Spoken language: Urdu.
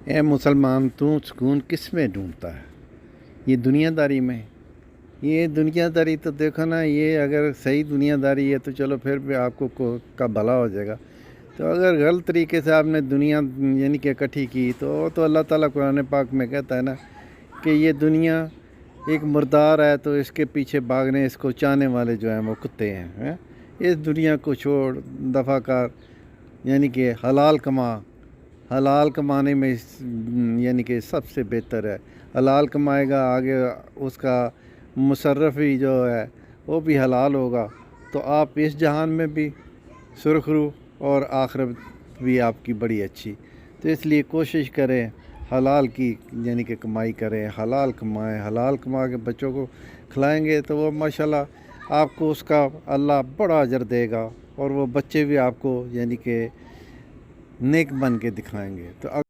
اے مسلمان تو سکون کس میں ڈھونڈتا ہے؟ یہ دنیا داری میں؟ یہ دنیا داری تو دیکھو نا، یہ اگر صحیح دنیا داری ہے تو چلو پھر بھی آپ کو کا بھلا ہو جائے گا۔ تو اگر غلط طریقے سے آپ نے دنیا یعنی کہ اکٹھی کی تو اللہ تعالیٰ قرآن پاک میں کہتا ہے نا کہ یہ دنیا ایک مردار ہے، تو اس کے پیچھے بھاگنے اس کو چاہنے والے جو ہیں وہ کتے ہیں۔ اس دنیا کو چھوڑ، دفع کر، یعنی کہ حلال کما۔ حلال کمانے میں یعنی کہ سب سے بہتر ہے، حلال کمائے گا، آگے اس کا مصرف ہی جو ہے وہ بھی حلال ہوگا، تو آپ اس جہان میں بھی سرخرو اور آخرت بھی آپ کی بڑی اچھی۔ تو اس لیے کوشش کریں حلال کی یعنی کہ کمائی کریں، حلال کمائیں، حلال کما کے بچوں کو کھلائیں گے تو وہ ماشاءاللہ آپ کو اس کا اللہ بڑا اجر دے گا، اور وہ بچے بھی آپ کو یعنی کہ نیک بن کے دکھائیں گے۔ تو